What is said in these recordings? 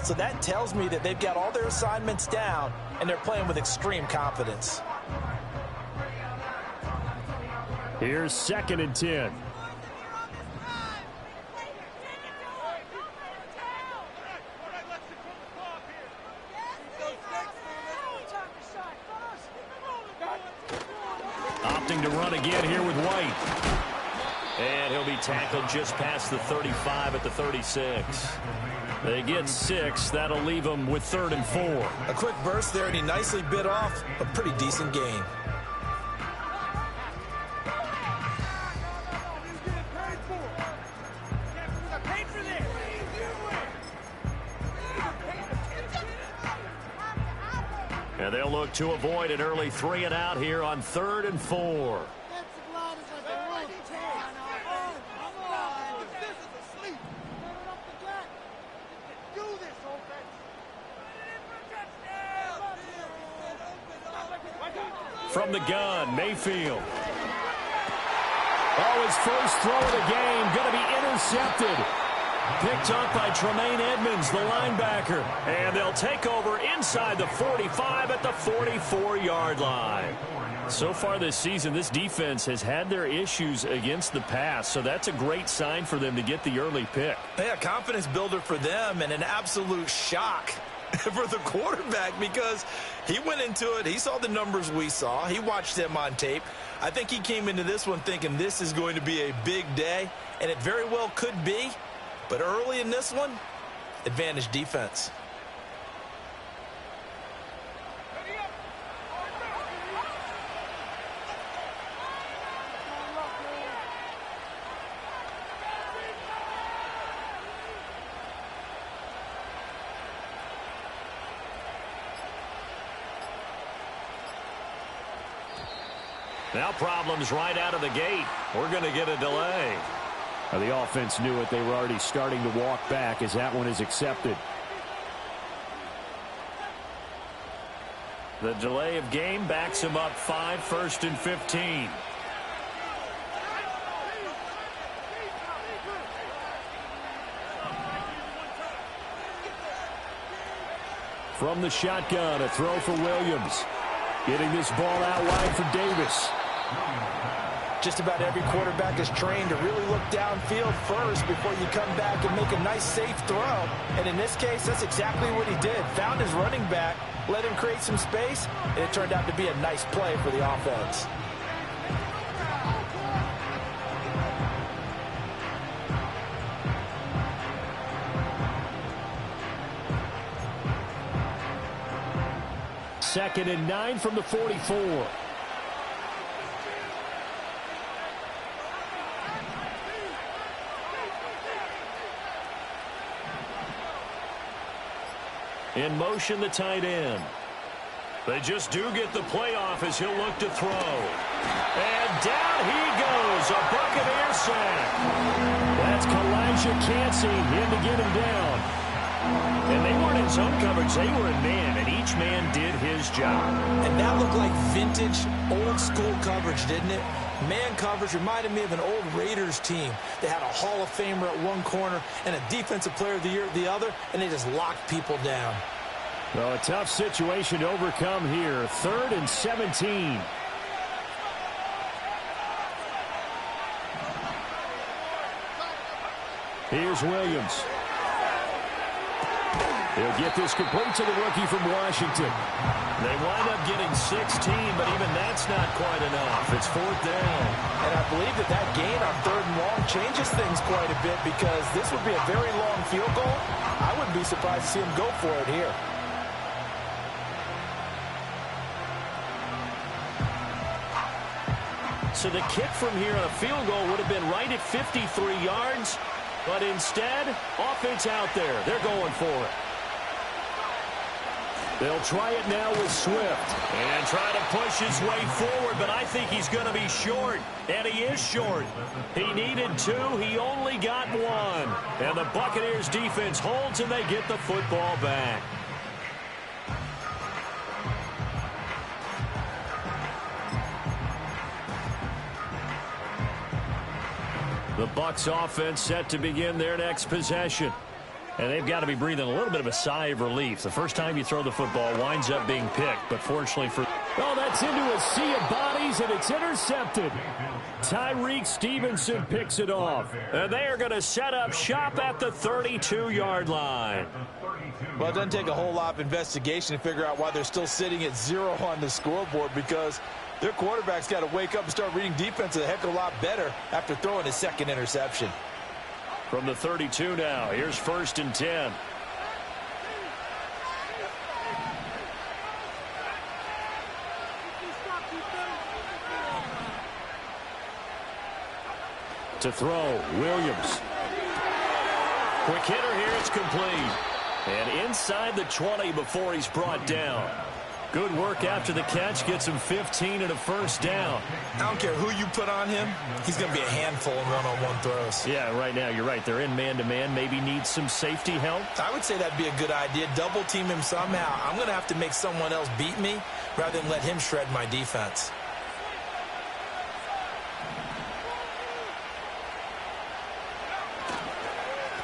So that tells me that they've got all their assignments down, and they're playing with extreme confidence. Here's 2nd and 10. Opting to run again here with White. And he'll be tackled just past the 35 at the 36. They get 6. That'll leave them with 3rd and 4. A quick burst there, and he nicely bit off a pretty decent gain. And they'll look to avoid an early 3 and out here on 3rd and 4. From the gun, Mayfield. Oh, his first throw of the game going to be intercepted. Picked up by Tremaine Edmonds, the linebacker. And they'll take over inside the 45 at the 44-yard line. So far this season, this defense has had their issues against the pass, so that's a great sign for them to get the early pick. Yeah, confidence builder for them, and an absolute shock for the quarterback, because he went into it, he saw the numbers we saw, he watched them on tape. I think he came into this one thinking this is going to be a big day, and it very well could be. But early in this one, advantage defense. Now problems right out of the gate. We're going to get a delay. The offense knew it. They were already starting to walk back as that one is accepted. The delay of game backs him up 5, 1st and 15. From the shotgun, a throw for Williams. Getting this ball out wide for Davis. Just about every quarterback is trained to really look downfield first before you come back and make a nice, safe throw. And in this case, that's exactly what he did. Found his running back, let him create some space, and it turned out to be a nice play for the offense. Second and 9 from the 44. In motion, the tight end. They just do get the playoff as he'll look to throw. And down he goes, a Buccaneer sack. That's Kalijah Cansey in to get him down. And they weren't in zone coverage, they were in man, and each man did his job. And that looked like vintage, old-school coverage, didn't it? Man coverage reminded me of an old Raiders team. They had a Hall of Famer at one corner and a Defensive Player of the Year at the other, and they just locked people down. Well, a tough situation to overcome here. 3rd and 17. Here's Williams. He'll get this complete to the rookie from Washington. They wind up getting 16, but even that's not quite enough. It's 4th down. And I believe that gain on 3rd and long changes things quite a bit, because this would be a very long field goal. I wouldn't be surprised to see him go for it here. So the kick from here on a field goal would have been right at 53 yards, but instead, offense out there. They're going for it. They'll try it now with Swift. And try to push his way forward, but I think he's going to be short. And he is short. He needed 2. He only got 1. And the Buccaneers defense holds, and they get the football back. The Bucs offense set to begin their next possession. And they've got to be breathing a little bit of a sigh of relief. The first time you throw the football winds up being picked, but fortunately for... Oh, that's into a sea of bodies, and it's intercepted. Tyreek Stevenson picks it off. And they are going to set up shop at the 32-yard line. Well, it doesn't take a whole lot of investigation to figure out why they're still sitting at 0 on the scoreboard, because their quarterback's got to wake up and start reading defense a heck of a lot better after throwing his second interception. From the 32 now, here's 1st and 10. To throw, Williams. Quick hitter here, it's complete. And inside the 20 before he's brought down. Good work after the catch, gets him 15 and a first down. I don't care who you put on him, he's going to be a handful in one-on-one throws. Yeah, right now, you're right. They're in man-to-man, maybe needs some safety help. I would say that'd be a good idea. Double team him somehow. I'm going to have to make someone else beat me rather than let him shred my defense.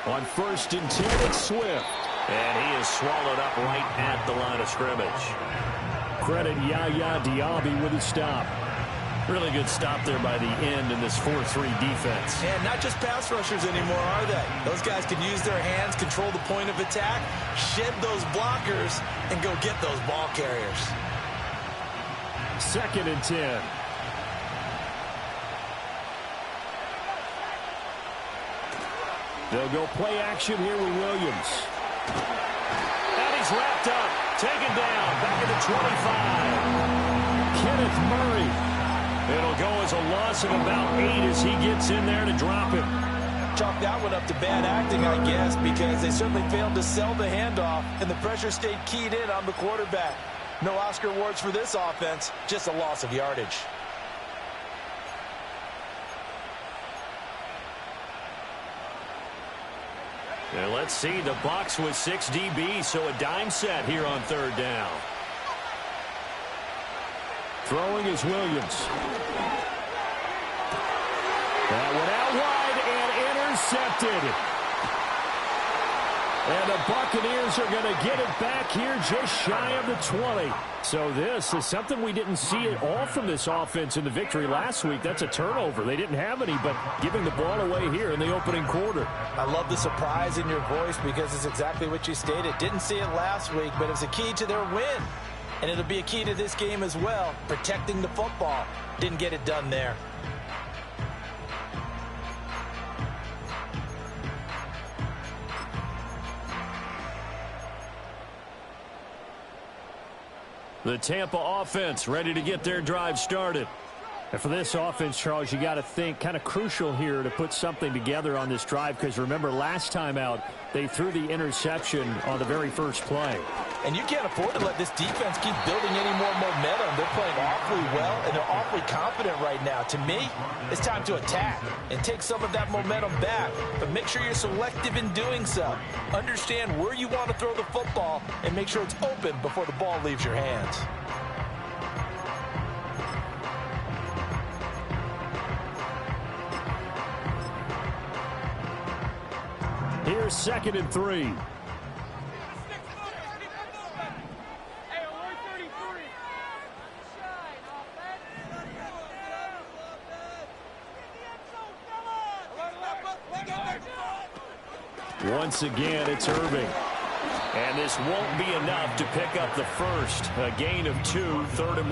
On 1st and 10, it's Swift. And he is swallowed up right at the line of scrimmage. Credit Yaya Diaby with a stop. Really good stop there by the end in this 4-3 defense. And not just pass rushers anymore, are they? Those guys can use their hands, control the point of attack, shed those blockers, and go get those ball carriers. 2nd and 10. They'll go play action here with Williams. And he's wrapped up. Taken down. Back at the 25. Kenneth Murray. It'll go as a loss of about 8 as he gets in there to drop him. Chalk that one up to bad acting, I guess, because they certainly failed to sell the handoff, and the pressure stayed keyed in on the quarterback. No Oscar awards for this offense, just a loss of yardage. And let's see, the box with 6 DBs, so a dime set here on 3rd down. Throwing is Williams. That went out wide and intercepted. And the Buccaneers are going to get it back here just shy of the 20. So this is something we didn't see at all from this offense in the victory last week. That's a turnover. They didn't have any, but giving the ball away here in the opening quarter. I love the surprise in your voice because it's exactly what you stated. Didn't see it last week, but it was a key to their win. And it'll be a key to this game as well, protecting the football. Didn't get it done there. The Tampa offense ready to get their drive started. And for this offense, Charles, you got to think kind of crucial here to put something together on this drive, because remember last time out they threw the interception on the very first play. And you can't afford to let this defense keep building any more momentum. They're playing awfully well, and they're awfully confident right now. To me, it's time to attack and take some of that momentum back. But make sure you're selective in doing so. Understand where you want to throw the football and make sure it's open before the ball leaves your hands. Here's 2nd and 3. Once again, it's Irving. And this won't be enough to pick up the first. A gain of 2, 3rd and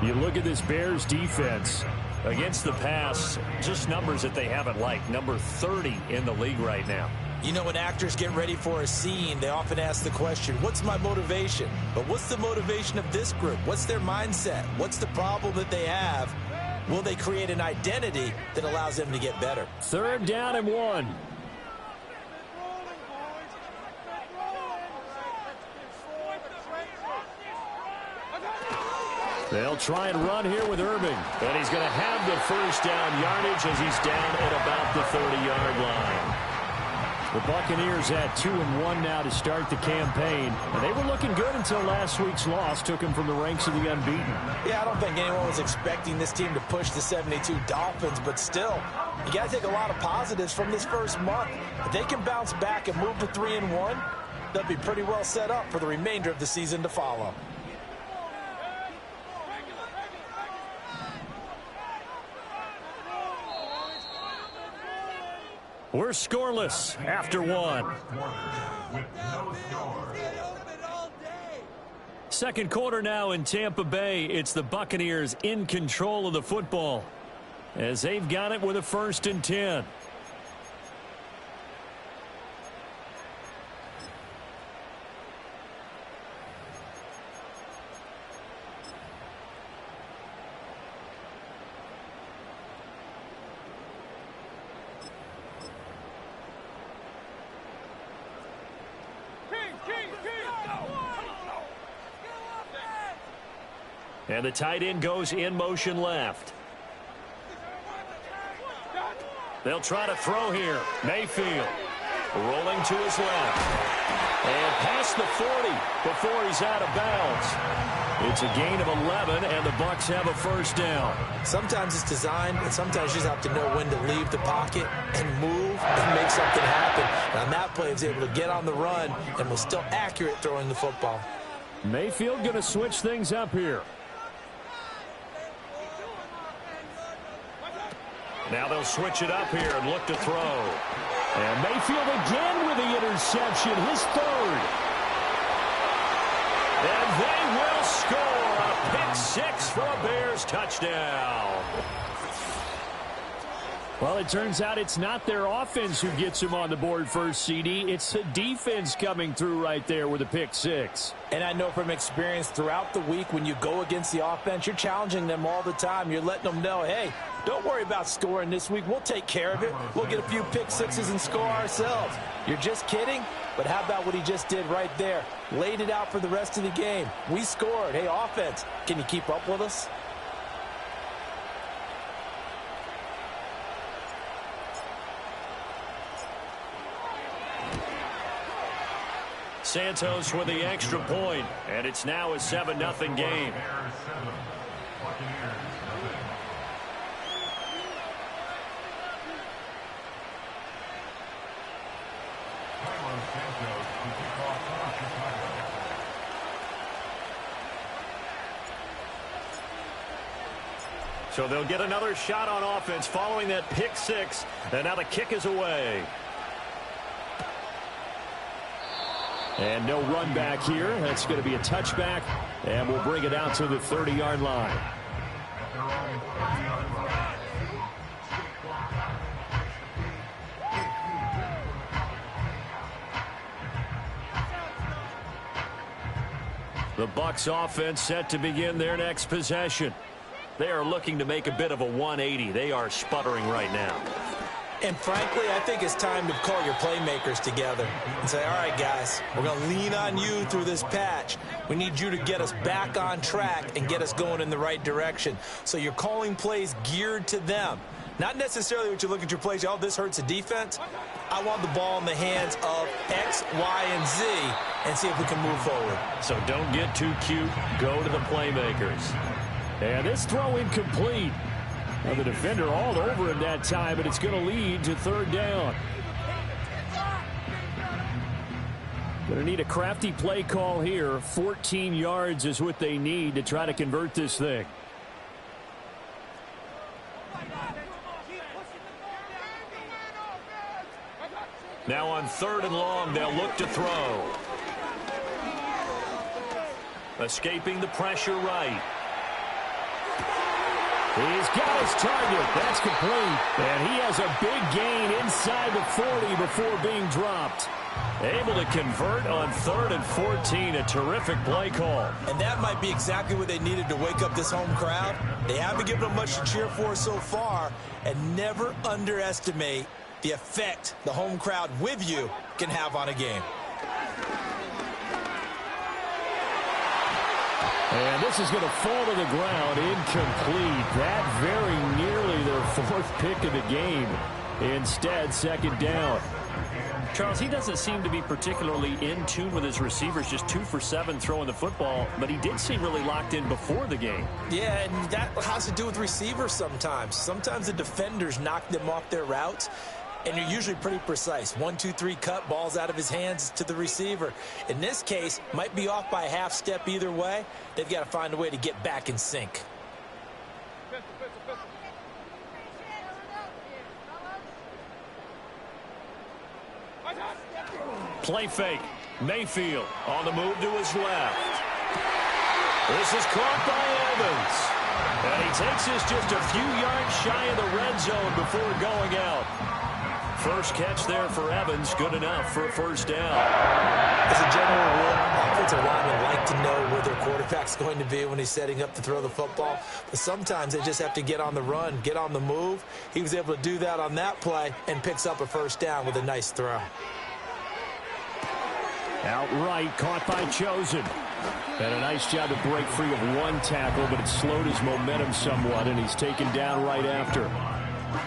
1. You look at this Bears defense. Against the pass, just numbers that they haven't liked. Number 30 in the league right now. You know, when actors get ready for a scene, they often ask the question, what's my motivation? But what's the motivation of this group? What's their mindset? What's the problem that they have? Will they create an identity that allows them to get better? 3rd down and 1. They'll try and run here with Irving. And he's going to have the first down yardage as he's down at about the 30-yard line. The Buccaneers at 2-1 now to start the campaign. And they were looking good until last week's loss took them from the ranks of the unbeaten. Yeah, I don't think anyone was expecting this team to push the 72 Dolphins, but still, You got to take a lot of positives from this first month. If they can bounce back and move to 3-1, they'll be pretty well set up for the remainder of the season to follow. We're scoreless after one. Second quarter now in Tampa Bay. It's the Buccaneers in control of the football as they've got it with a 1st and 10. And the tight end goes in motion left. They'll try to throw here. Mayfield rolling to his left. And past the 40 before he's out of bounds. It's a gain of 11, and the Bucs have a 1st down. Sometimes it's designed, but sometimes you just have to know when to leave the pocket and move and make something happen. And on that play, he was able to get on the run and was still accurate throwing the football. Mayfield going to switch things up here. Now they'll switch it up here and look to throw. And Mayfield again with the interception, his 3rd. And they will score a pick 6 for a Bears touchdown. Well, it turns out it's not their offense who gets him on the board first, CD. It's the defense coming through right there with a pick 6. And I know from experience throughout the week when you go against the offense, you're challenging them all the time. You're letting them know, hey, don't worry about scoring this week. We'll take care of it. We'll get a few pick 6s and score ourselves. You're just kidding? But how about what he just did right there? Laid it out for the rest of the game. We scored. Hey, offense, can you keep up with us? Santos with the extra point, and it's now a 7-0 game. So they'll get another shot on offense following that pick 6, and now the kick is away. And no run back here. That's going to be a touchback, and we'll bring it out to the 30-yard line. The Bucs offense set to begin their next possession. They are looking to make a bit of a 180. They are sputtering right now. And frankly, I think it's time to call your playmakers together and say, all right, guys, we're going to lean on you through this patch. We need you to get us back on track and get us going in the right direction. So you're calling plays geared to them. Not necessarily what you look at your plays, oh, this hurts the defense. I want the ball in the hands of X, Y, and Z and see if we can move forward. So don't get too cute. Go to the playmakers. And this throw incomplete. Now the defender all over him that time, but it's going to lead to 3rd down. Going to need a crafty play call here. 14 yards is what they need to try to convert this thing. Now on 3rd and long, they'll look to throw. Escaping the pressure right. He's got his target. That's complete. And he has a big gain inside the 40 before being dropped. Able to convert on 3rd and 14. A terrific play call. And that might be exactly what they needed to wake up this home crowd. They haven't given them much to cheer for so far. And never underestimate the effect the home crowd with you can have on a game. And this is going to fall to the ground, incomplete. That very nearly their 4th pick of the game. Instead, 2nd down. Charles, he doesn't seem to be particularly in tune with his receivers, just 2 for 7 throwing the football, but he did seem really locked in before the game. Yeah, and that has to do with receivers sometimes. Sometimes the defenders knock them off their routes, and you're usually pretty precise. 1, 2, 3 cut, balls out of his hands to the receiver. In this case, might be off by a half step either way. They've got to find a way to get back in sync. Play fake. Mayfield on the move to his left. This is caught by Evans. And he takes this just a few yards shy of the red zone before going out. First catch there for Evans, good enough for a first down. As a general rule, offensive linemen like to know where their quarterback's going to be when he's setting up to throw the football. But sometimes they just have to get on the run, get on the move. He was able to do that on that play and picks up a first down with a nice throw. Outright, caught by Chosen. And a nice job to break free of one tackle, but it slowed his momentum somewhat, and he's taken down right after.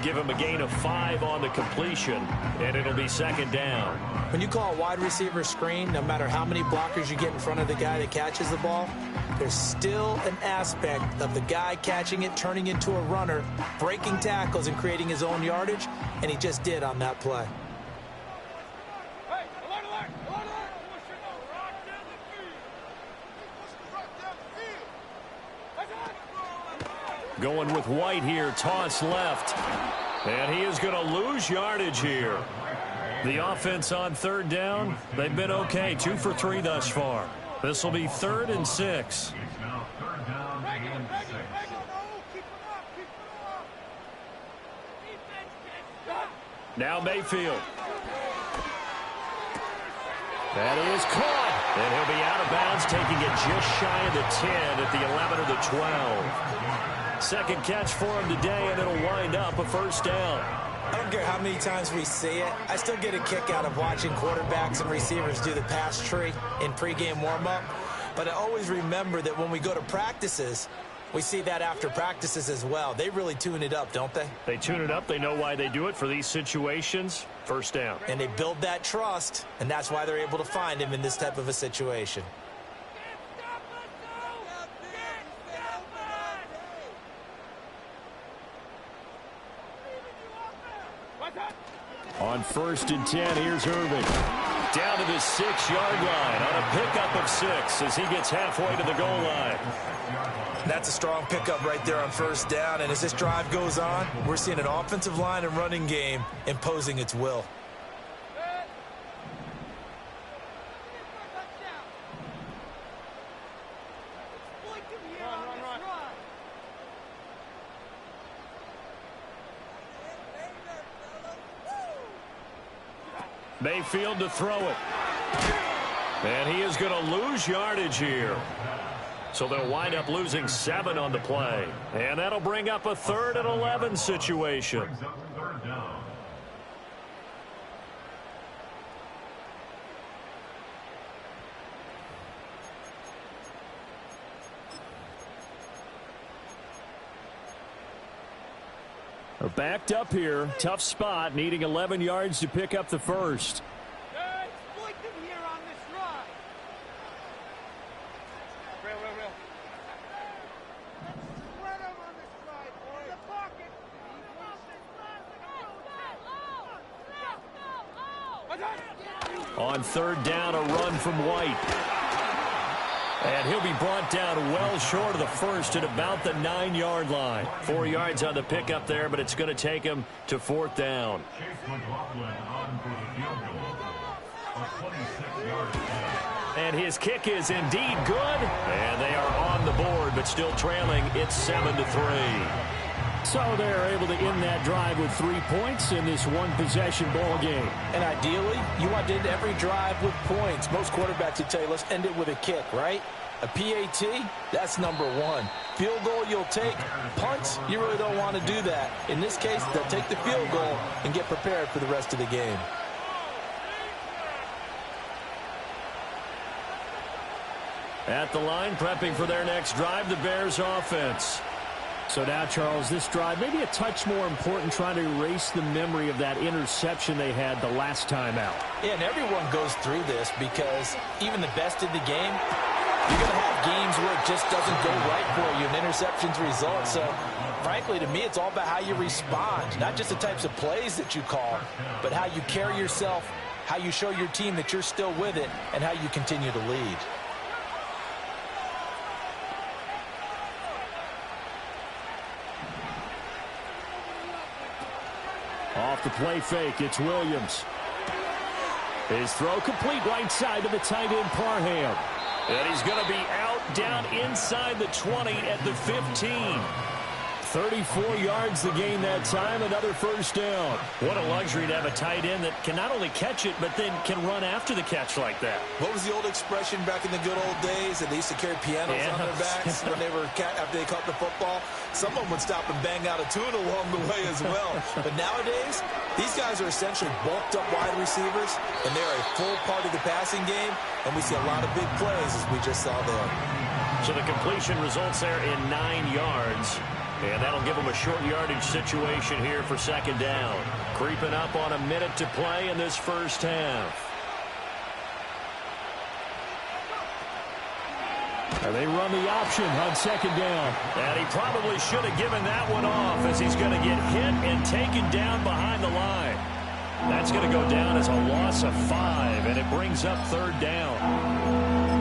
Give him a gain of 5 on the completion, and it'll be second down. When you call a wide receiver screen, no matter how many blockers you get in front of the guy that catches the ball, there's still an aspect of the guy catching it, turning into a runner, breaking tackles and creating his own yardage, and he just did on that play. Going with White here, toss left. And he is going to lose yardage here. The offense on third down, they've been okay. 2 for 3 thus far. This will be 3rd and 6. Now Mayfield. That is caught. And he'll be out of bounds, taking it just shy of the 10 at the 11 or the 12. Second catch for him today, and it'll wind up a first down. I don't care how many times we see it. I still get a kick out of watching quarterbacks and receivers do the pass tree in pregame warm-up. But I always remember that when we go to practices, we see that after practices as well. They really tune it up, don't they? They tune it up. They know why they do it for these situations. First down. And they build that trust, and that's why they're able to find him in this type of a situation. On 1st and 10, here's Irving. Down to the 6-yard line on a pickup of 6 as he gets halfway to the goal line. That's a strong pickup right there on first down, and as this drive goes on, we're seeing an offensive line and running game imposing its will. Mayfield to throw it. And he is going to lose yardage here. So they'll wind up losing 7 on the play. And that'll bring up a 3rd and 11 situation. They're backed up here. Tough spot, needing 11 yards to pick up the first. On 3rd down, a run from White. And he'll be brought down well short of the first at about the 9-yard line. 4 yards on the pickup there, but it's going to take him to 4th down. And his kick is indeed good. And they are on the board, but still trailing. It's 7-3. So they're able to end that drive with 3 points in this one-possession ball game. And ideally, you want to end every drive with points. Most quarterbacks would tell you, let's end it with a kick, right? A PAT, that's number 1. Field goal you'll take. Punts, you really don't want to do that. In this case, they'll take the field goal and get prepared for the rest of the game. At the line, prepping for their next drive, the Bears offense. So now, Charles, this drive maybe a touch more important, trying to erase the memory of that interception they had the last time out. Yeah, and everyone goes through this because even the best in the game, you're going to have games where it just doesn't go right for you and interceptions result. So, frankly, to me, it's all about how you respond, not just the types of plays that you call, but how you carry yourself, how you show your team that you're still with it, and how you continue to lead. Off the play fake, it's Williams. His throw complete right side to the tight end, Parham. And he's going to be out down inside the 20 at the 15. 34 yards the gain that time, another first down. What a luxury to have a tight end that can not only catch it, but then can run after the catch like that. What was the old expression back in the good old days that they used to carry pianos on their backs when they were after they caught the football? Someone would stop and bang out a tune along the way as well. But nowadays, these guys are essentially bulked up wide receivers, and they're a full part of the passing game, and we see a lot of big plays as we just saw there. So the completion results there in 9 yards. And that'll give them a short yardage situation here for second down. Creeping up on a minute to play in this first half. And they run the option on second down. And he probably should have given that one off as he's going to get hit and taken down behind the line. That's going to go down as a loss of 5, and it brings up third down.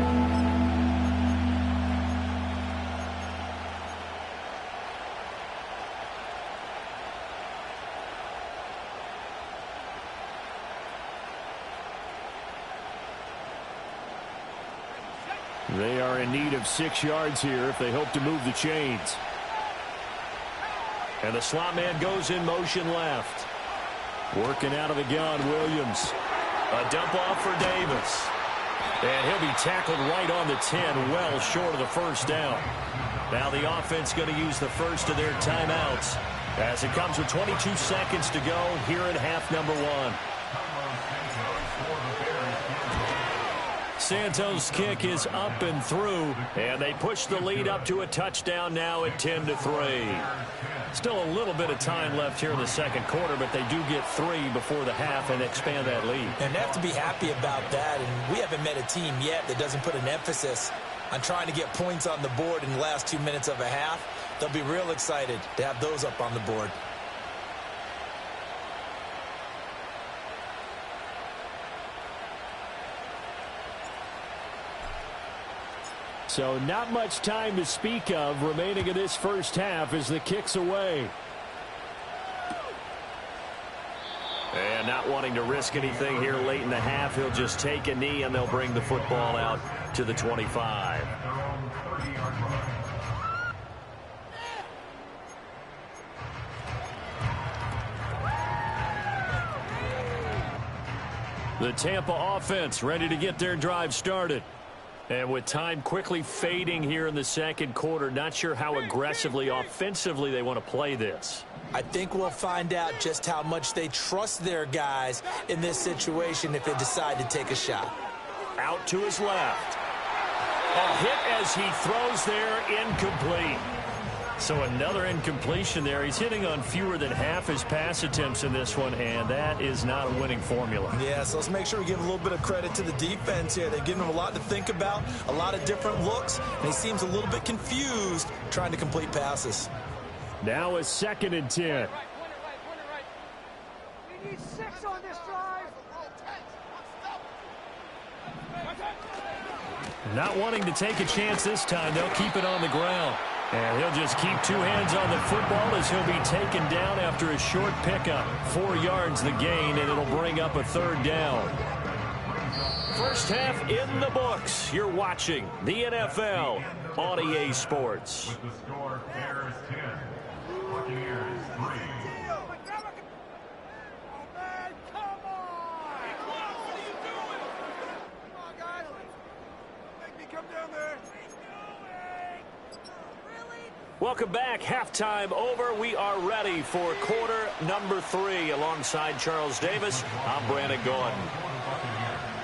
They are in need of 6 yards here if they hope to move the chains. And the slot man goes in motion left. Working out of the gun, Williams. A dump off for Davis. And he'll be tackled right on the 10, well short of the first down. Now the offense going to use the first of their timeouts as it comes with 22 seconds to go here in half number 1. Santos' kick is up and through, and they push the lead up to a touchdown now at 10-3. Still a little bit of time left here in the second quarter, but they do get 3 before the half and expand that lead. And they have to be happy about that, and we haven't met a team yet that doesn't put an emphasis on trying to get points on the board in the last 2 minutes of a half. They'll be real excited to have those up on the board. So not much time to speak of remaining in this first half as the kick's away. And not wanting to risk anything here late in the half, he'll just take a knee and they'll bring the football out to the 25. The Tampa offense ready to get their drive started. And with time quickly fading here in the second quarter, not sure how aggressively, offensively they want to play this. I think we'll find out just how much they trust their guys in this situation if they decide to take a shot. Out to his left. A hit as he throws there, incomplete. So another incompletion there. He's hitting on fewer than half his pass attempts in this one, and that is not a winning formula. Yeah, so let's make sure we give a little bit of credit to the defense here. They've given him a lot to think about, a lot of different looks, and he seems a little bit confused trying to complete passes. Now a 2nd and 10. We need 6 on this drive. Not wanting to take a chance this time. They'll keep it on the ground. And he'll just keep 2 hands on the football as he'll be taken down after a short pickup. 4 yards the gain, and it'll bring up a third down. First half in the books. You're watching the NFL on EA Sports. With the score, Bears 10, Buccaneers 3. Welcome back. Halftime over. We are ready for quarter number 3. Alongside Charles Davis, I'm Brandon Gordon.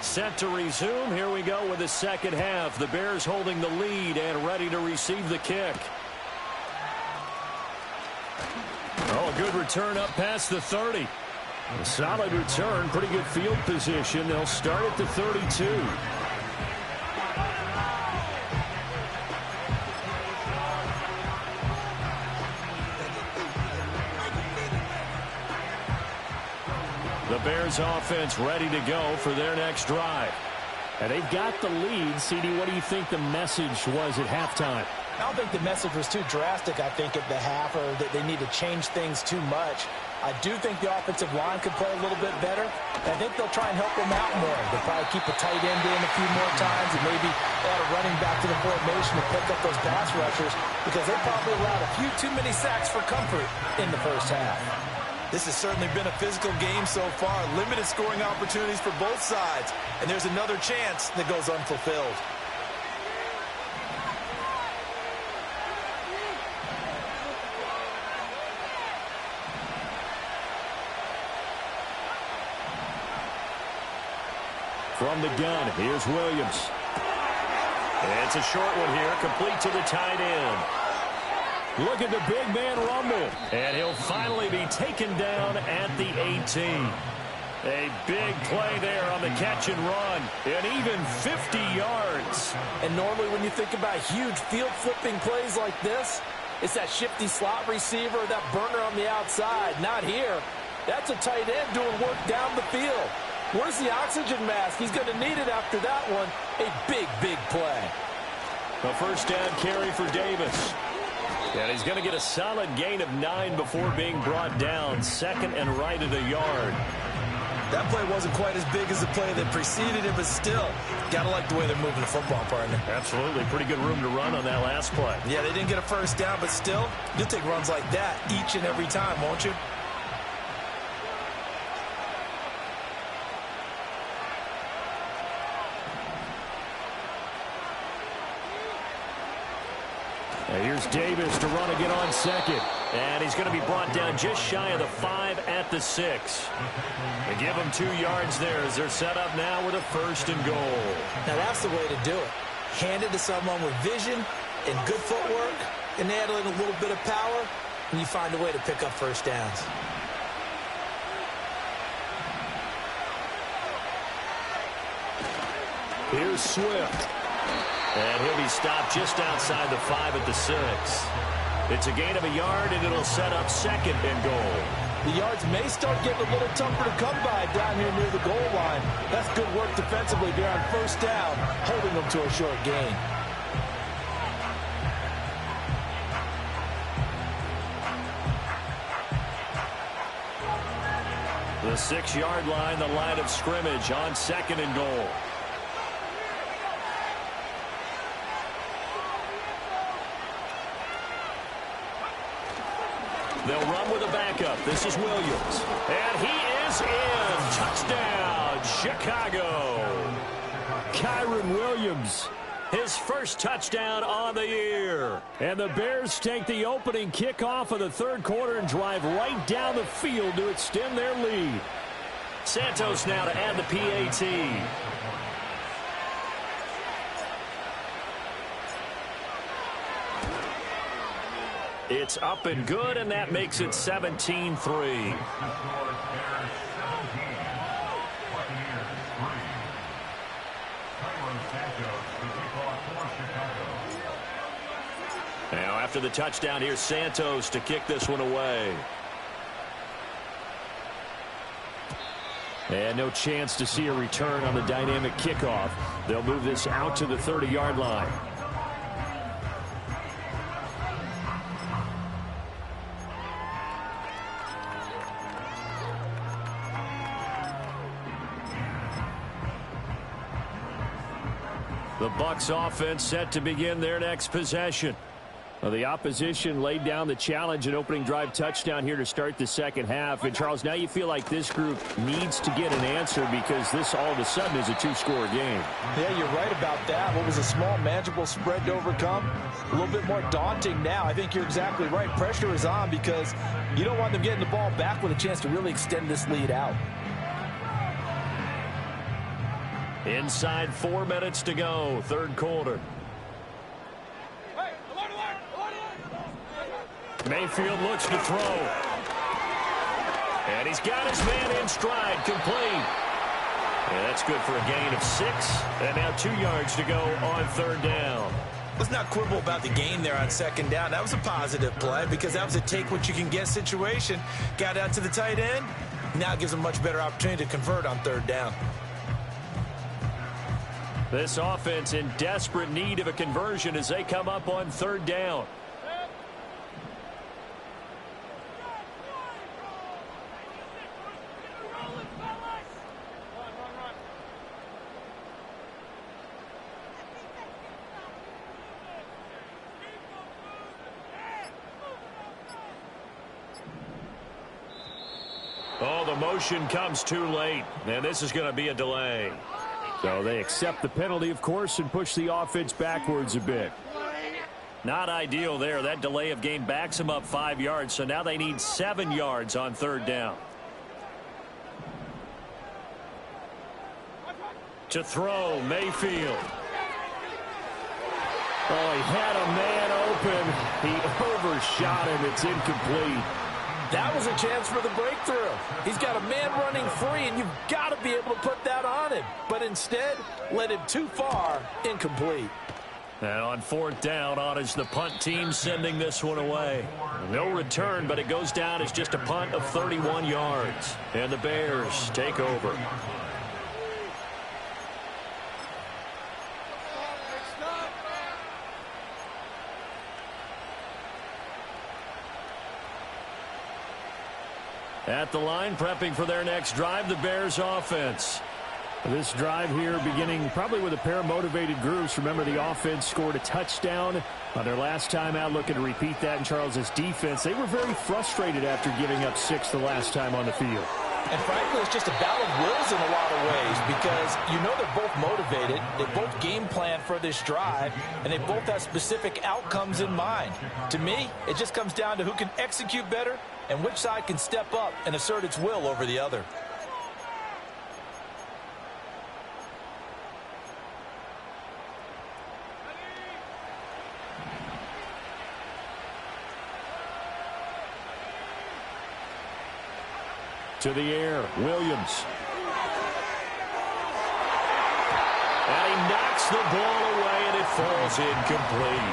Set to resume. Here we go with the second half. The Bears holding the lead and ready to receive the kick. Oh, a good return up past the 30. A solid return, pretty good field position. They'll start at the 32. The Bears offense ready to go for their next drive. And they've got the lead. CD, what do you think the message was at halftime? I don't think the message was too drastic, I think, at the half, or that they need to change things too much. I do think the offensive line could play a little bit better. I think they'll try and help them out more. They'll probably keep a tight end in a few more times and maybe add a running back to the formation to pick up those pass rushers, because they probably allowed a few too many sacks for comfort in the first half. This has certainly been a physical game so far. Limited scoring opportunities for both sides. And there's another chance that goes unfulfilled. From the gun, here's Williams. It's a short one here, complete to the tight end. Look at the big man rumble. And he'll finally be taken down at the 18. A big play there on the catch and run. And even 50 yards. And normally when you think about huge field-flipping plays like this, it's that shifty slot receiver, that burner on the outside. Not here. That's a tight end doing work down the field. Where's the oxygen mask? He's going to need it after that one. A big, big play. A first down carry for Davis. And he's going to get a solid gain of 9 before being brought down. Second and right at a yard. That play wasn't quite as big as the play that preceded it, but still, got to like the way they're moving the football, partner. Absolutely. Pretty good room to run on that last play. Yeah, they didn't get a first down, but still, you'll take runs like that each and every time, won't you? And here's Davis to run again on second. And he's going to be brought down just shy of the 5 at the 6. They give him 2 yards there as they're set up now with a first and goal. Now that's the way to do it. Hand it to someone with vision and good footwork, and add in a little bit of power, and you find a way to pick up first downs. Here's Swift. And he'll be stopped just outside the 5 at the 6. It's a gain of a yard, and it'll set up second and goal. The yards may start getting a little tougher to come by down here near the goal line. That's good work defensively there on first down, holding them to a short gain. The 6-yard line, the line of scrimmage on second and goal. They'll run with a backup. This is Williams. And he is in. Touchdown, Chicago. Kyren Williams. His first touchdown on the year. And the Bears take the opening kickoff of the third quarter and drive right down the field to extend their lead. Santos now to add the PAT. It's up and good, and that makes it 17-3. Now after the touchdown, here's Santos to kick this one away. And no chance to see a return on the dynamic kickoff. They'll move this out to the 30-yard line. The Bucs offense set to begin their next possession. Well, the opposition laid down the challenge and opening drive touchdown here to start the second half. And, Charles, now you feel like this group needs to get an answer because this all of a sudden is a two-score game. Yeah, you're right about that. What was a small, manageable spread to overcome? A little bit more daunting now. I think you're exactly right. Pressure is on because you don't want them getting the ball back with a chance to really extend this lead out. Inside 4 minutes to go, third quarter. Mayfield looks to throw. And he's got his man in stride, complete. And that's good for a gain of 6. And now 2 yards to go on 3rd down. Let's not quibble about the gain there on 2nd down. That was a positive play because that was a take-what-you-can-get situation. Got out to the tight end. Now gives them a much better opportunity to convert on 3rd down. This offense in desperate need of a conversion as they come up on 3rd down. Oh, the motion comes too late, and this is going to be a delay. So they accept the penalty, of course, and push the offense backwards a bit. Not ideal there. That delay of game backs them up 5 yards, so now they need 7 yards on 3rd down. To throw, Mayfield. Oh, he had a man open. He overshot him. It's incomplete. That was a chance for the breakthrough. He's got a man running free, and you've got to be able to put that on him. But instead, led him too far, incomplete. And on 4th down, on is the punt team sending this one away. No return, but it goes down as just a punt of 31 yards. And the Bears take over. At the line, prepping for their next drive, the Bears offense. This drive here beginning probably with a pair of motivated groups. Remember, the offense scored a touchdown on their last time out, looking to repeat that in Charles' defense. They were very frustrated after giving up 6 the last time on the field. And frankly, it's just a battle of wills in a lot of ways because you know they're both motivated, they both game plan for this drive, and they both have specific outcomes in mind. To me, it just comes down to who can execute better and which side can step up and assert its will over the other. To the air, Williams. And he knocks the ball away, and it falls incomplete.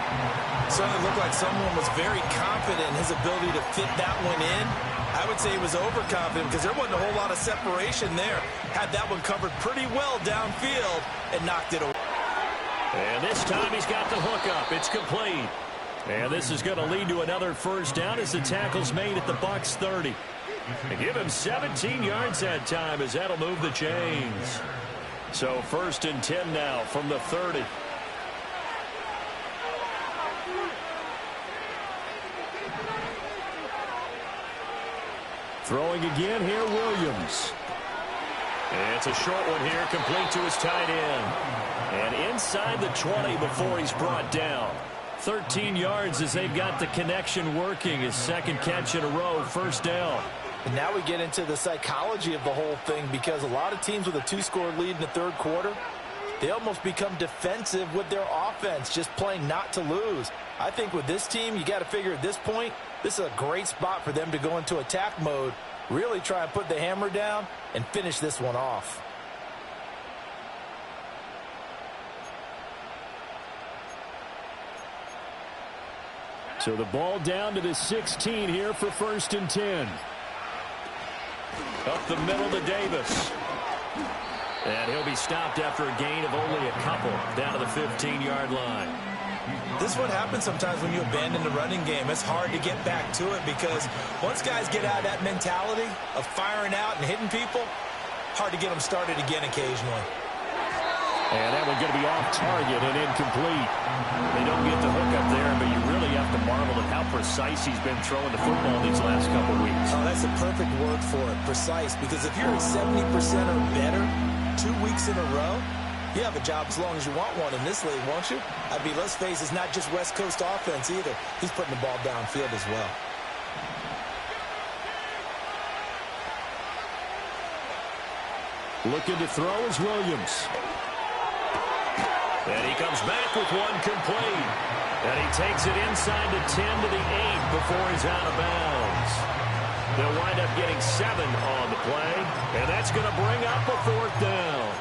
Certainly looked like someone was very confident in his ability to fit that one in. I would say he was overconfident because there wasn't a whole lot of separation there. Had that one covered pretty well downfield and knocked it away. And this time he's got the hook up. It's complete. And this is going to lead to another 1st down as the tackle's made at the Bucs 30. And give him 17 yards that time as that'll move the chains. So 1st and 10 now from the 30. Throwing again here, Williams. And it's a short one here, complete to his tight end. And inside the 20 before he's brought down. 13 yards as they've got the connection working. His 2nd catch in a row, 1st down. And now we get into the psychology of the whole thing because a lot of teams with a 2-score lead in the 3rd quarter, they almost become defensive with their offense, just playing not to lose. I think with this team, you got to figure at this point, this is a great spot for them to go into attack mode, really try and put the hammer down and finish this one off. So the ball down to the 16 here for 1st and 10. Up the middle to Davis. And he'll be stopped after a gain of only a couple down to the 15-yard line. This is what happens sometimes when you abandon the running game. It's hard to get back to it because once guys get out of that mentality of firing out and hitting people, hard to get them started again occasionally. And that one's going to be off target and incomplete. They don't get the hook up there, but you really have to marvel at how precise he's been throwing the football these last couple weeks. Oh, that's a perfect word for it, precise, because if you're at 70% or better 2 weeks in a row, you have a job as long as you want one in this league, won't you? I mean, let's face it, it's not just West Coast offense either. He's putting the ball downfield as well. Looking to throw is Williams. And he comes back with one complete. And he takes it inside the 10 to the 8 before he's out of bounds. They'll wind up getting 7 on the play, and that's going to bring up a 4th down.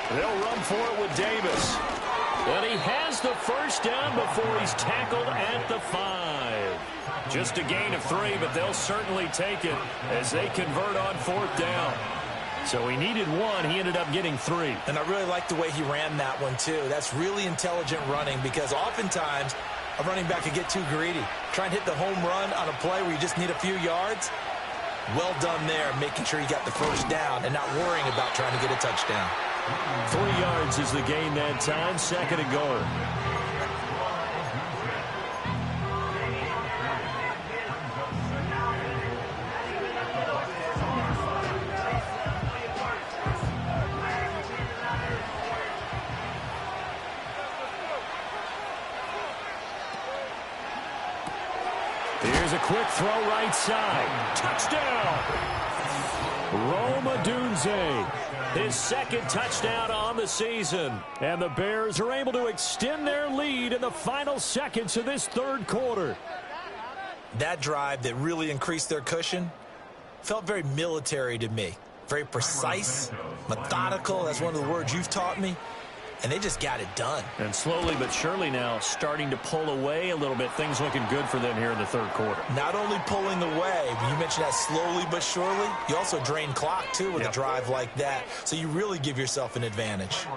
They'll run for it with Davis. And he has the first down before he's tackled at the 5. Just a gain of 3, but they'll certainly take it as they convert on 4th down. So he needed 1. He ended up getting 3. And I really like the way he ran that one, too. That's really intelligent running because oftentimes a running back can get too greedy. Try and hit the home run on a play where you just need a few yards. Well done there, making sure you got the first down and not worrying about trying to get a touchdown. 3 yards is the gain that time. 2nd and goal. Here's a quick throw right side. Touchdown! Rome Odunze. His 2nd touchdown on the season. And the Bears are able to extend their lead in the final seconds of this 3rd quarter. That drive that really increased their cushion felt very military to me. Very precise, methodical. That's one of the words you've taught me. And they just got it done. And slowly but surely now starting to pull away a little bit. Things looking good for them here in the 3rd quarter. Not only pulling away, but you mentioned that slowly but surely. You also drain clock, too, with a drive like that. So you really give yourself an advantage.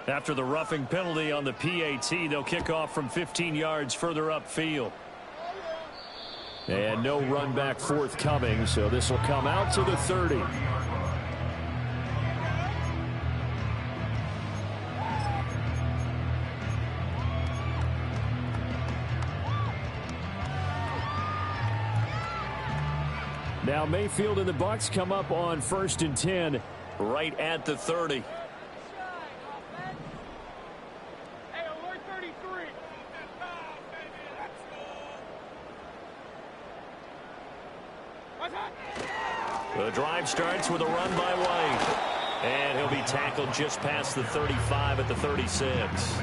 After the roughing penalty on the PAT, they'll kick off from 15 yards further upfield. And no run back forthcoming, so this will come out to the 30. Now Mayfield and the Bucs come up on 1st and 10 right at the 30. The drive starts with a run by White. And he'll be tackled just past the 35 at the 36.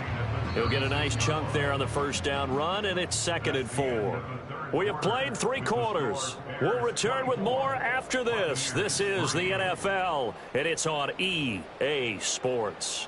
He'll get a nice chunk there on the first down run, and it's 2nd and 4. We have played 3 quarters. We'll return with more after this. This is the NFL, and it's on EA Sports.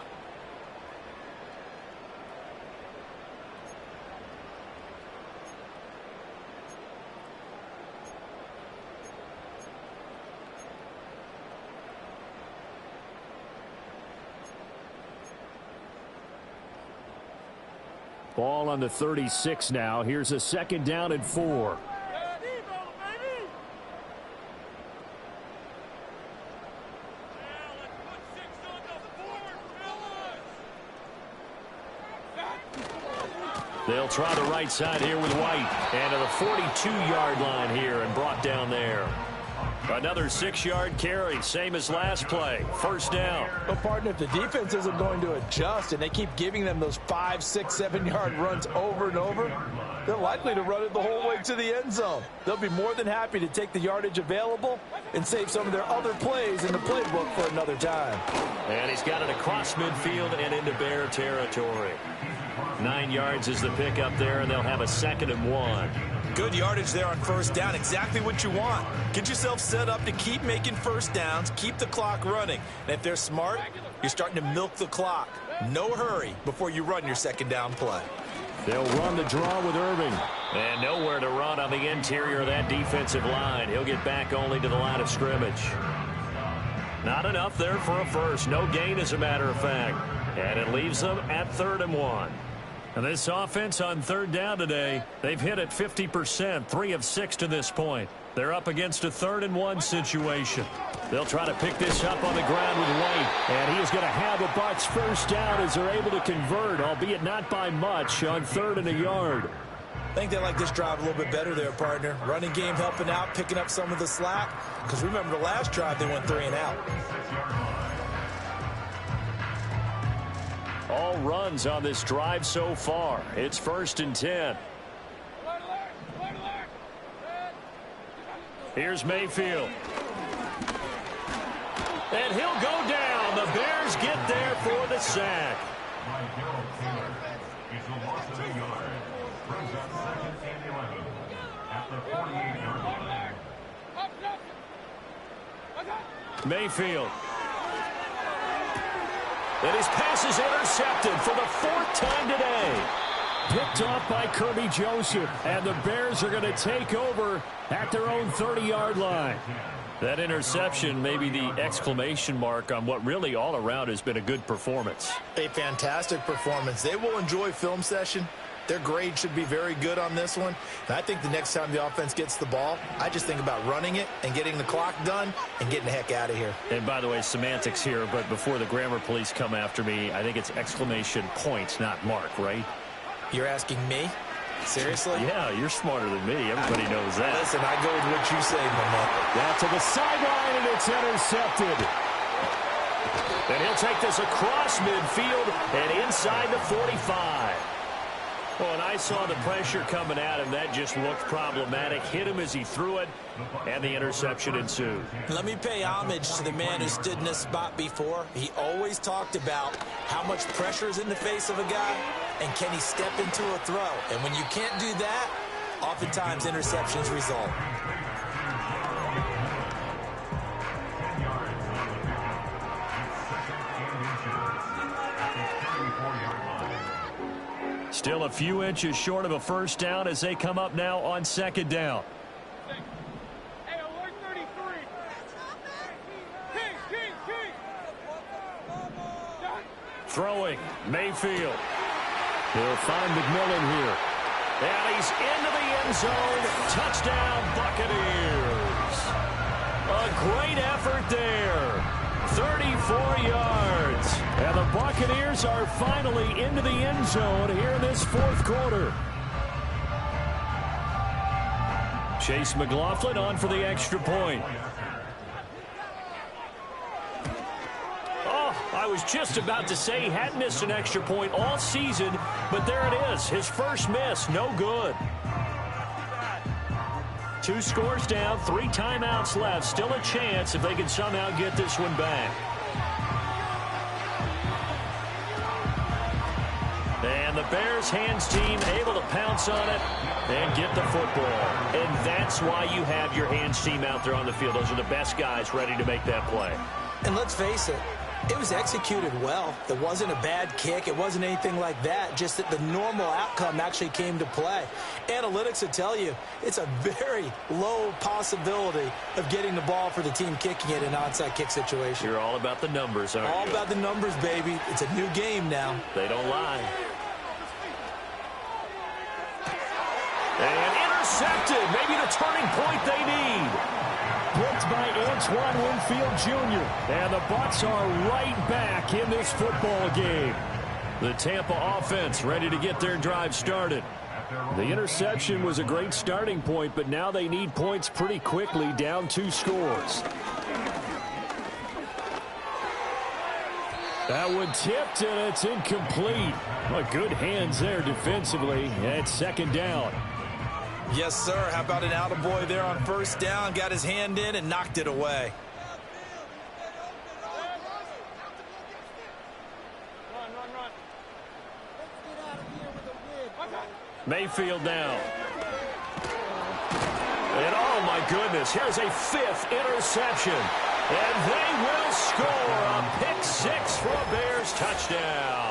Ball on the 36 now. Here's a 2nd down and 4. They'll try the right side here with White. And to the 42-yard line here and brought down there. Another 6-yard carry, same as last play. First down. Well, partner, if the defense isn't going to adjust and they keep giving them those 5, 6, 7-yard runs over and over, they're likely to run it the whole way to the end zone. They'll be more than happy to take the yardage available and save some of their other plays in the playbook for another time. And he's got it across midfield and into Bear territory. 9 yards is the pickup there, and they'll have a 2nd and 1. Good yardage there on first down. Exactly what you want. Get yourself set up to keep making first downs, keep the clock running. And if they're smart, you're starting to milk the clock. No hurry before you run your 2nd down play. They'll run the draw with Irving. And nowhere to run on the interior of that defensive line. He'll get back only to the line of scrimmage. Not enough there for a first. No gain, as a matter of fact. And it leaves them at 3rd and 1. And this offense on 3rd down today, they've hit it 50%, 3 of 6 to this point. They're up against a 3rd and 1 situation. They'll try to pick this up on the ground with White. And he is going to have a Bucs first down as they're able to convert, albeit not by much, on 3rd and a yard. I think they like this drive a little bit better there, partner. Running game helping out, picking up some of the slack. Because remember the last drive, they went 3 and out. All runs on this drive so far. It's 1st and 10. Here's Mayfield. And he'll go down. The Bears get there for the sack. It's a loss of a yard. Brings up 2nd and 11 at the 48-yard line. Mayfield. And his pass is intercepted for the 4th time today. Picked off by Kirby Joseph. And the Bears are going to take over at their own 30-yard line. That interception may be the exclamation mark on what really all around has been a good performance. A fantastic performance. They will enjoy film session. Their grade should be very good on this one. And I think the next time the offense gets the ball, I just think about running it and getting the clock done and getting the heck out of here. And by the way, semantics here, but before the grammar police come after me, I think it's exclamation point, not mark, right? You're asking me? Seriously? Yeah, you're smarter than me. Everybody knows that. Listen, I go with what you say, my man. Down to the sideline, and it's intercepted. And he'll take this across midfield and inside the 45. Well, and I saw the pressure coming at him. That just looked problematic. Hit him as he threw it, and the interception ensued. Let me pay homage to the man who stood in this spot before. He always talked about how much pressure is in the face of a guy, and can he step into a throw. And when you can't do that, oftentimes interceptions result. Still a few inches short of a first down as they come up now on 2nd down. Throwing, Mayfield. He'll find McMillan here. And he's into the end zone. Touchdown, Buccaneers. A great effort there. 34 yards. And the Buccaneers are finally into the end zone here in this 4th quarter. Chase McLaughlin on for the extra point. I was just about to say he hadn't missed an extra point all season, but there it is. His first miss, no good. 2 scores down, 3 timeouts left. Still a chance if they can somehow get this one back. And the Bears hands team able to pounce on it and get the football. And that's why you have your hands team out there on the field. Those are the best guys ready to make that play. And let's face it, it was executed well. It wasn't a bad kick. It wasn't anything like that. Just that the normal outcome actually came to play. Analytics will tell you it's a very low possibility of getting the ball for the team kicking it in an onside kick situation. You're all about the numbers, aren't you? All about the numbers, baby. It's a new game now. They don't lie. And intercepted. Maybe the turning point they need. Blocked by Antoine Winfield Jr. And the Bucs are right back in this football game. The Tampa offense ready to get their drive started. The interception was a great starting point, but now they need points pretty quickly, down 2 scores. That one tipped, and it's incomplete. Well, good hands there defensively. And 2nd down. Yes, sir. How about an attaboy there on first down? Got his hand in and knocked it away. Mayfield now. And oh, my goodness, here's a 5th interception. And they will score a pick 6 for a Bears touchdown.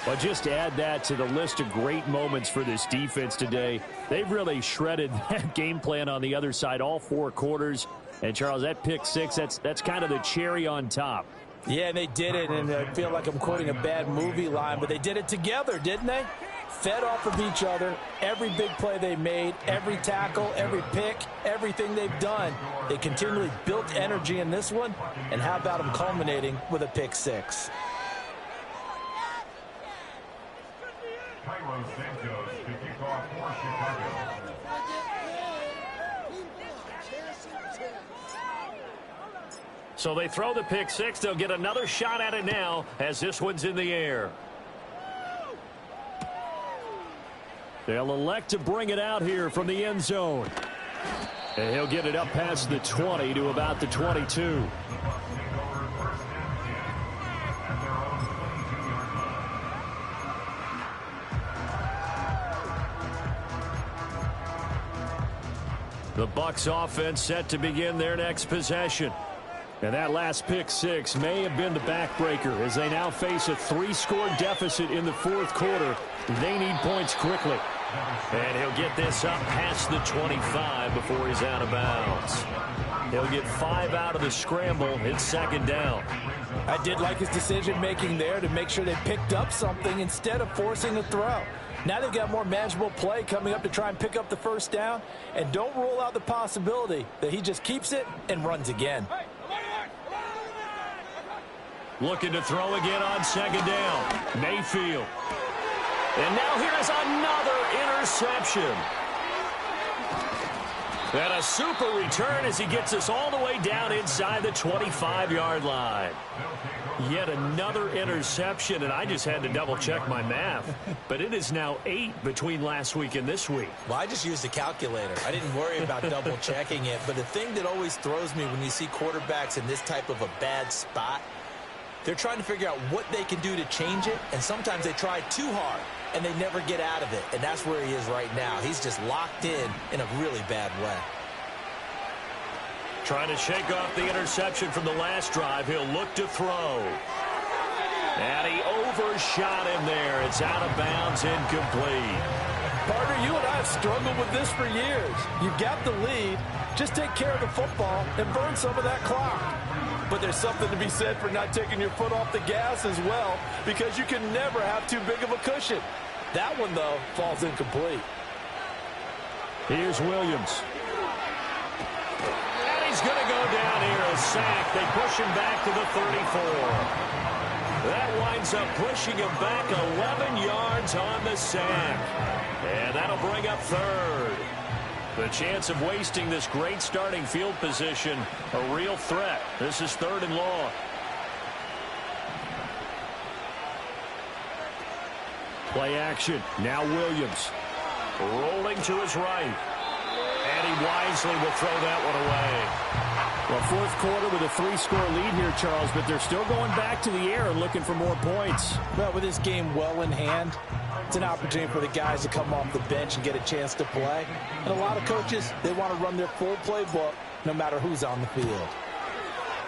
Well, just to add that to the list of great moments for this defense today. They've really shredded that game plan on the other side all 4 quarters. And, Charles, that pick 6, that's kind of the cherry on top. Yeah, and they did it, and I feel like I'm quoting a bad movie line, but they did it together, didn't they? Fed off of each other, every big play they made, every tackle, every pick, everything they've done. They continually built energy in this one, and how about them culminating with a pick 6? Cairo Santos to kick off for Chicago. So they throw the pick six. They'll get another shot at it now as this one's in the air. They'll elect to bring it out here from the end zone. And he'll get it up past the 20 to about the 22. The Bucs offense set to begin their next possession. And that last pick six may have been the backbreaker as they now face a 3-score deficit in the fourth quarter. They need points quickly. And he'll get this up past the 25 before he's out of bounds. He'll get 5 out of the scramble. It's second down. I did like his decision-making there to make sure they picked up something instead of forcing a throw. Now they've got more manageable play coming up to try and pick up the first down. And don't rule out the possibility that he just keeps it and runs again. Looking to throw again on second down. Mayfield. And now here is another interception. And a super return as he gets us all the way down inside the 25-yard line. Yet another interception, and I just had to double-check my math. But it is now 8 between last week and this week. Well, I just used a calculator. I didn't worry about double-checking it. But the thing that always throws me when you see quarterbacks in this type of a bad spot, they're trying to figure out what they can do to change it, and sometimes they try too hard, and they never get out of it. And that's where he is right now. He's just locked in a really bad way. Trying to shake off the interception from the last drive. He'll look to throw. And he overshot him there. It's out of bounds, incomplete. Partner, you and I have struggled with this for years. You've got the lead. Just take care of the football and burn some of that clock. But there's something to be said for not taking your foot off the gas as well, because you can never have too big of a cushion. That one, though, falls incomplete. Here's Williams. And he's going to go down here, a sack. They push him back to the 34. That winds up pushing him back 11 yards on the sack. And that'll bring up third. The chance of wasting this great starting field position, a real threat. This is 3rd and long. Play action. Now Williams. Rolling to his right. And he wisely will throw that one away. Well, fourth quarter with a 3-score lead here, Charles, but they're still going back to the air and looking for more points. Well, with this game well in hand, it's an opportunity for the guys to come off the bench and get a chance to play. And a lot of coaches, they want to run their full playbook no matter who's on the field.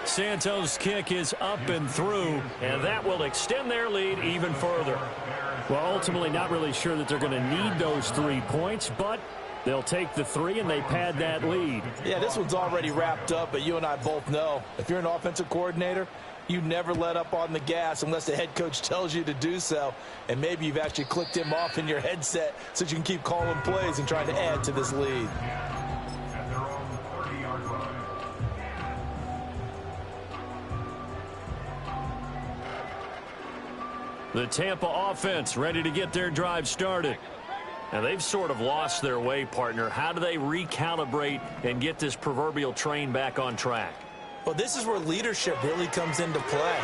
Santos' kick is up and through, and that will extend their lead even further. Well, ultimately not really sure that they're going to need those 3 points, but they'll take the 3 and they pad that lead. Yeah, this one's already wrapped up, but you and I both know if you're an offensive coordinator, you never let up on the gas unless the head coach tells you to do so. And maybe you've actually clicked him off in your headset so you can keep calling plays and trying to add to this lead. At their own 30-yard line. The Tampa offense ready to get their drive started. And they've sort of lost their way, partner. How do they recalibrate and get this proverbial train back on track? Well, this is where leadership really comes into play.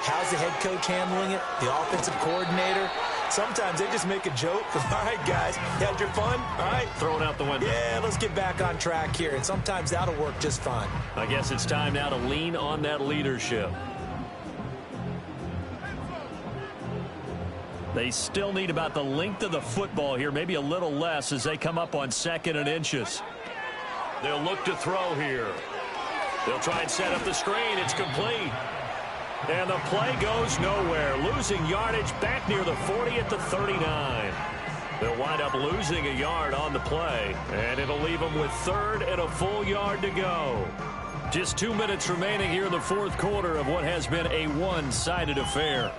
How's the head coach handling it? The offensive coordinator? Sometimes they just make a joke. All right, guys, you had your fun? All right. Throw it out the window. Yeah, let's get back on track here. And sometimes that'll work just fine. I guess it's time now to lean on that leadership. They still need about the length of the football here, maybe a little less as they come up on 2nd and inches. They'll look to throw here. They'll try and set up the screen. It's complete. And the play goes nowhere. Losing yardage back near the 40 at the 39. They'll wind up losing a yard on the play, and it'll leave them with 3rd and a full yard to go. Just 2 minutes remaining here in the fourth quarter of what has been a one-sided affair.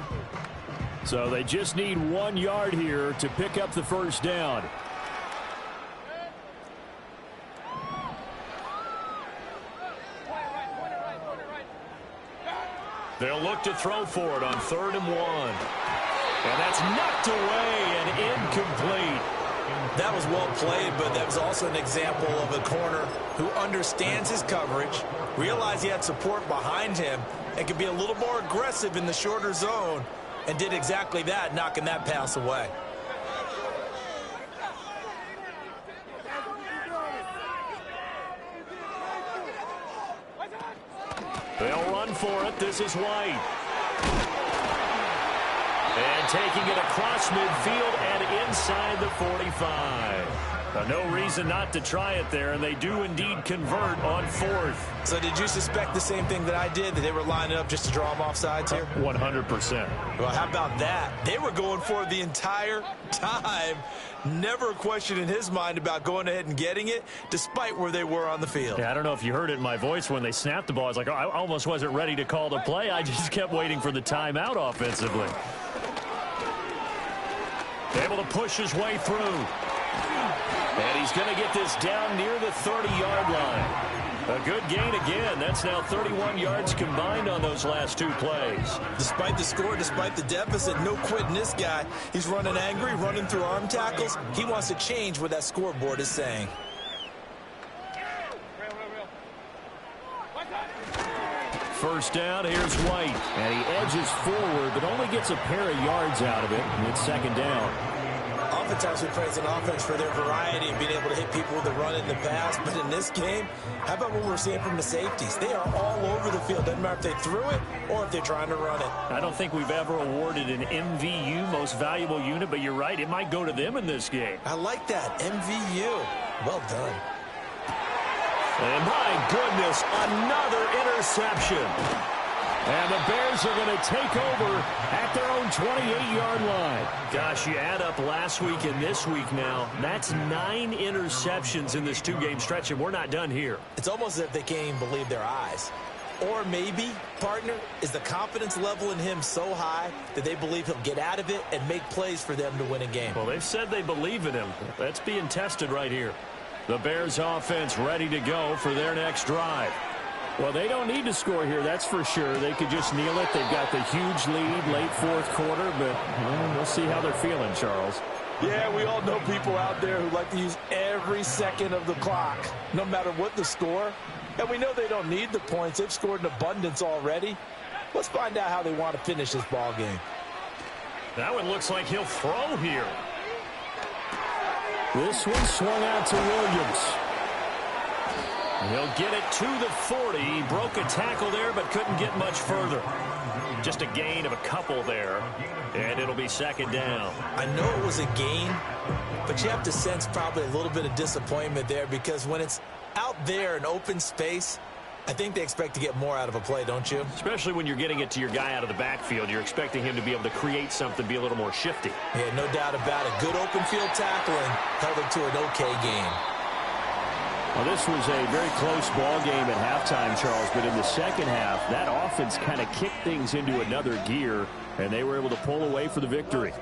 So they just need 1 yard here to pick up the first down. They'll look to throw for it on 3rd and 1. And that's knocked away and incomplete. That was well played, but that was also an example of a corner who understands his coverage, realized he had support behind him and could be a little more aggressive in the shorter zone, and did exactly that, knocking that pass away. They'll run for it. This is White. And taking it across midfield and inside the 45. No reason not to try it there, and they do indeed convert on 4th. So did you suspect the same thing that I did, that they were lining up just to draw them off sides here? 100%. Well, how about that? They were going for it the entire time. Never a question in his mind about going ahead and getting it, despite where they were on the field. Yeah, I don't know if you heard it in my voice when they snapped the ball. I was like, oh, I almost wasn't ready to call the play. I just kept waiting for the timeout offensively. Able to push his way through. And he's going to get this down near the 30-yard line. A good gain again. That's now 31 yards combined on those last 2 plays. Despite the score, despite the deficit, no quitting this guy. He's running angry, running through arm tackles. He wants to change what that scoreboard is saying. First down, here's White. And he edges forward, but only gets a pair of yards out of it. And it's second down. Oftentimes we praise an offense for their variety and being able to hit people with the run in the pass. But in this game, how about what we're seeing from the safeties? They are all over the field. Doesn't matter if they threw it or if they're trying to run it. I don't think we've ever awarded an MVU, most valuable unit, but you're right, it might go to them in this game. I like that, MVU. Well done. And my goodness, another interception. And the Bears are going to take over at their own 28-yard line. Gosh, you add up last week and this week now. That's 9 interceptions in this 2-game stretch, and we're not done here. It's almost as if they can't even believe their eyes. Or maybe, partner, is the confidence level in him so high that they believe he'll get out of it and make plays for them to win a game. Well, they've said they believe in him. That's being tested right here. The Bears offense ready to go for their next drive. Well, they don't need to score here, that's for sure. They could just kneel it. They've got the huge lead late 4th quarter, but we'll see how they're feeling, Charles. Yeah, we all know people out there who like to use every second of the clock, no matter what the score. And we know they don't need the points. They've scored in abundance already. Let's find out how they want to finish this ball game. That one looks like he'll throw here. This one swung out to Williams. He'll get it to the 40. He broke a tackle there, but couldn't get much further. Just a gain of a couple there, and it'll be second down. I know it was a gain, but you have to sense probably a little bit of disappointment there, because when it's out there in open space, I think they expect to get more out of a play, don't you? Especially when you're getting it to your guy out of the backfield. You're expecting him to be able to create something, be a little more shifty. Yeah, no doubt about it. Good open field tackling held it to an okay game. Well, this was a very close ball game at halftime, Charles, but in the second half, that offense kind of kicked things into another gear, and they were able to pull away for the victory.